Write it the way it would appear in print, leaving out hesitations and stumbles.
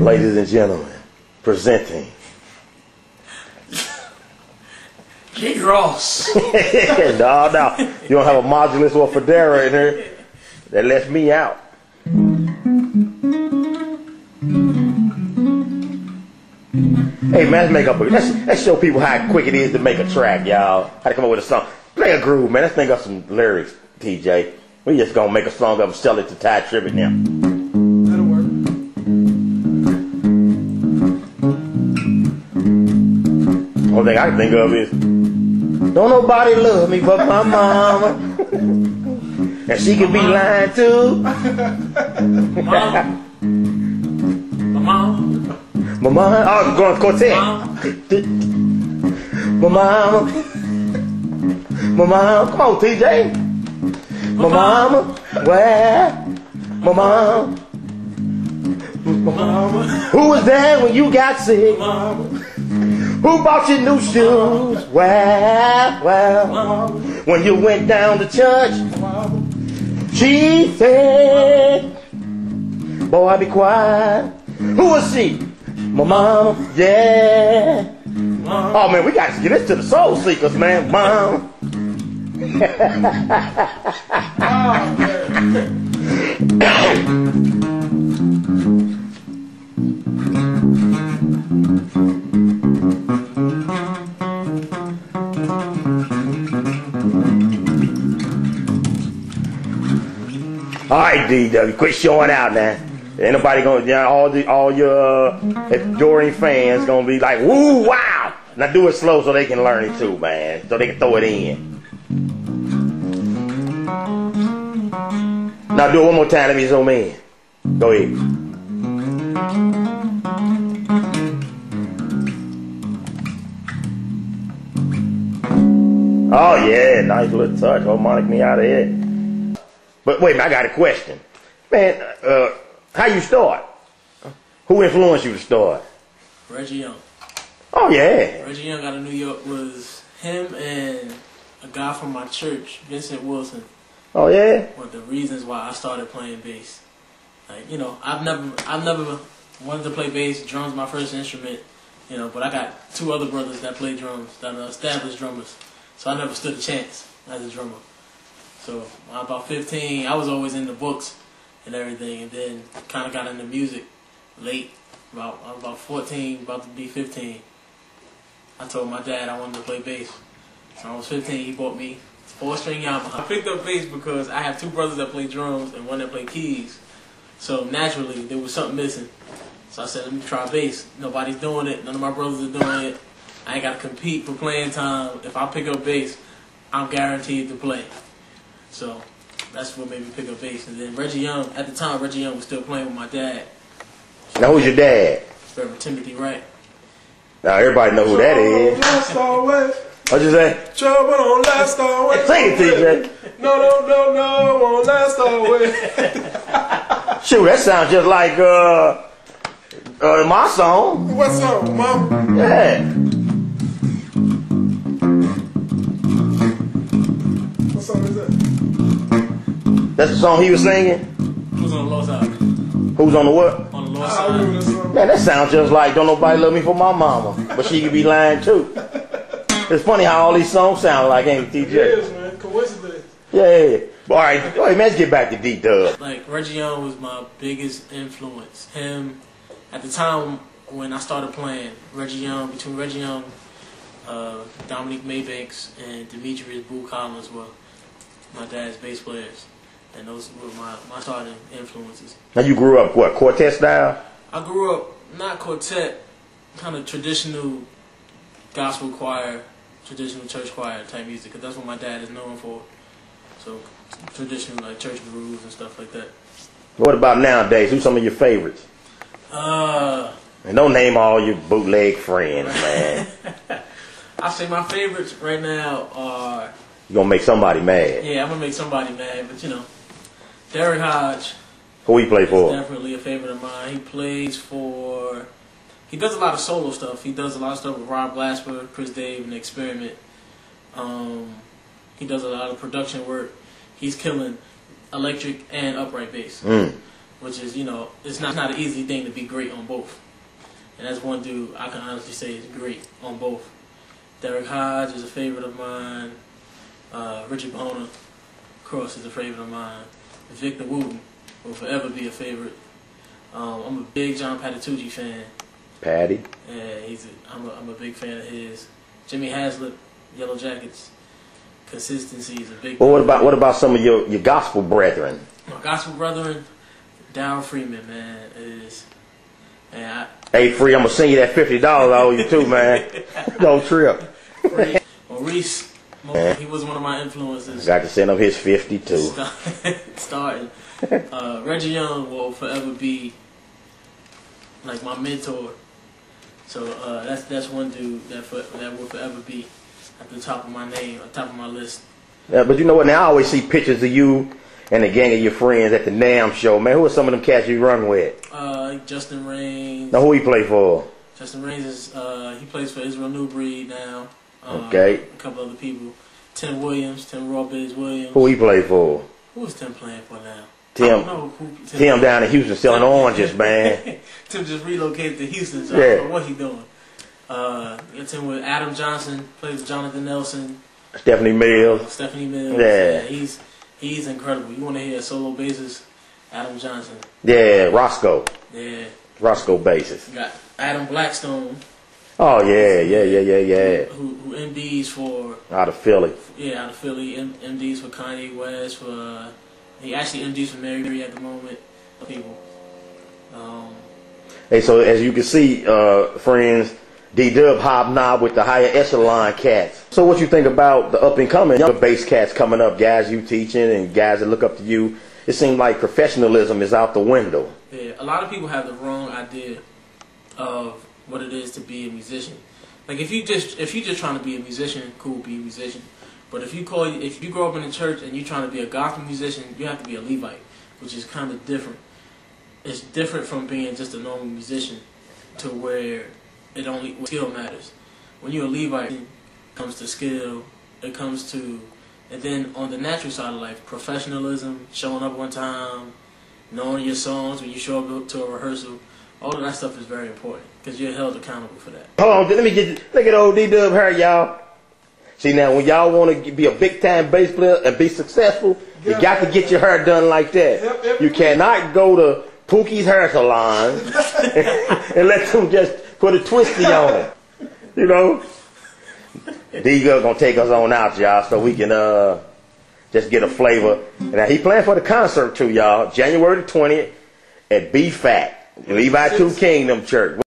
Ladies and gentlemen, presenting Jross. No. You don't have a modulus or a federa in here. That lets me out. Hey man, let's show people how quick it is to make a track, y'all. How to come up with a song. Play a groove, man. Let's think of some lyrics, TJ. We just gonna make a song up and sell it to Ty Tribbett now. That'll work. Only thing I can think of is, don't nobody love me but my mama. And she can be lying too. My mom. My mama, oh, going to quartet. My mama. My mama, come on, TJ. My mama, where? My mama. My mama. Who was there when you got sick? Mama. Who bought you new shoes? Well, when you went down to church, she said, boy, be quiet. Who was she? My mama, yeah. Oh man, we got to get this to the soul seekers, man. Mama. All right, DW, quit showing out now. Ain't nobody gonna, you know, all your adoring fans gonna be like, woo, wow. Now do it slow so they can learn it too, man. So they can throw it in. Now do it one more time. Let me zoom in. Go ahead. Oh yeah, nice little touch. Harmonic me out of it. But wait a minute, I got a question. Man, how you start? Who influenced you to start? Reggie Young. Oh yeah. Reggie Young out of New York was him and a guy from my church, Vincent Wilson. Oh yeah. One of the reasons why I started playing bass. Like, you know, I've never wanted to play bass. Drums my first instrument, you know, but I got two other brothers that play drums, that are established drummers. So I never stood a chance as a drummer. So when I was about 15, I was always in the books and everything, and then kind of got into music late. I was about 14, about to be 15. I told my dad I wanted to play bass. So I was 15, he bought me a 4-string Yamaha. I picked up bass because I have two brothers that play drums and one that play keys. So naturally, there was something missing. So I said, let me try bass. Nobody's doing it. None of my brothers are doing it. I ain't got to compete for playing time. If I pick up bass, I'm guaranteed to play. So that's what made me pick up bass. And then Reggie Young, at the time, Reggie Young was still playing with my dad. So now who's your dad? Reverend Timothy Wright. Now everybody know who that is. What'd you say? Trouble don't last always. Sing it, TJ. No, won't last always. Shoot, that sounds just like my song. What song, Mom? Yeah. What song is that? That's the song he was singing? Who's on the low side? Who's on the what? On the low I side. remember that song. Man, that sounds just like Don't Nobody Love Me for My Mama. But she could be lying too. It's funny how all these songs sound like, ain't it, TJ? It is, man. Coincidence. Yeah. All right, man, let's get back to D-Dub. Like, Reggie Young was my biggest influence. Him, at the time when I started playing, between Reggie Young, Dominique Maybanks, and Demetrius Boo Collins were my dad's bass players. And those were my starting influences. Now you grew up, what, quartet style? I grew up, not quartet, kind of traditional gospel choir, traditional church choir type music, because that's what my dad is known for. So traditional, like church grooves and stuff like that. What about nowadays? Who's some of your favorites? And don't name all your bootleg friends, man. I say my favorites right now are... You're going to make somebody mad. Yeah, I'm going to make somebody mad, but you know, Derek Hodge, Who he play for? Definitely a favorite of mine. He plays for. He does a lot of solo stuff. He does a lot of stuff with Rob Glasper, Chris Dave, and Experiment. He does a lot of production work. He's killing electric and upright bass, which is, you know, it's not an easy thing to be great on both. And that's one dude I can honestly say is great on both. Derek Hodge is a favorite of mine. Richard Boner, of course, is a favorite of mine. Victor Wooten will forever be a favorite. I'm a big John Patitucci fan. Patty? Yeah, I'm a big fan of his. Jimmy Haslip, Yellow Jackets. Consistency is a big. Well, what about some of your gospel brethren? My gospel brethren, Darryl Freeman, man, is. Man, Hey, Free, I'm gonna send you that $50 I owe you too, man. Don't trip. Maurice, he was one of my influences. Got to send him his 50 too. Starting. Reggie Young will forever be like my mentor. So that's one dude that will forever be at the top of my name, top of my list. Yeah, but you know what? Now I always see pictures of you and a gang of your friends at the NAMM show, man. Who are some of them cats you run with? Justin Raines. Now who he play for? Justin Raines is he plays for Israel New Breed now. Okay. A couple other people. Tim Rawbiz Williams. Who he play for? Who is Tim playing for now? Tim down in Houston selling oranges, man. Tim just relocated to Houston, so yeah. I don't know what he's doing. Tim with Adam Johnson, plays with Jonathan Nelson. Stephanie Mills. Yeah. He's incredible. You want to hear a solo bassist? Adam Johnson. Yeah, Roscoe. Yeah. Roscoe bassist. You got Adam Blackstone. Oh, yeah. Who MDs for... Out of Philly. Yeah, out of Philly. MDs for Kanye West. He actually MDs for Mary at the moment. People. Hey, so as you can see, friends, D-Dub hobnob with the higher echelon cats. So what you think about the up-and-coming younger bass cats coming up, guys you teaching and guys that look up to you? It seems like professionalism is out the window. Yeah, a lot of people have the wrong idea of what it is to be a musician. Like if you just trying to be a musician, cool, be a musician. But if you grow up in the church and you're trying to be a gospel musician, you have to be a Levite, which is kind of different. It's different from being just a normal musician to where skill matters. When you're a Levite, it comes to skill, it comes to, and then on the natural side of life, professionalism, showing up on time, knowing your songs when you show up to a rehearsal. All of that stuff is very important because you're held accountable for that. Hold on, look at old D-Dub here, y'all. See, now when y'all want to be a big-time bass player and be successful, you got to get your hair done like that. You cannot go to Pookie's hair salon and let them just put a twisty on it. You know? D-Dub gonna take us on out, y'all, so we can just get a flavor. Now he playing for the concert too, y'all. January the 20th at B-Fat, Levi 2 Kingdom Church.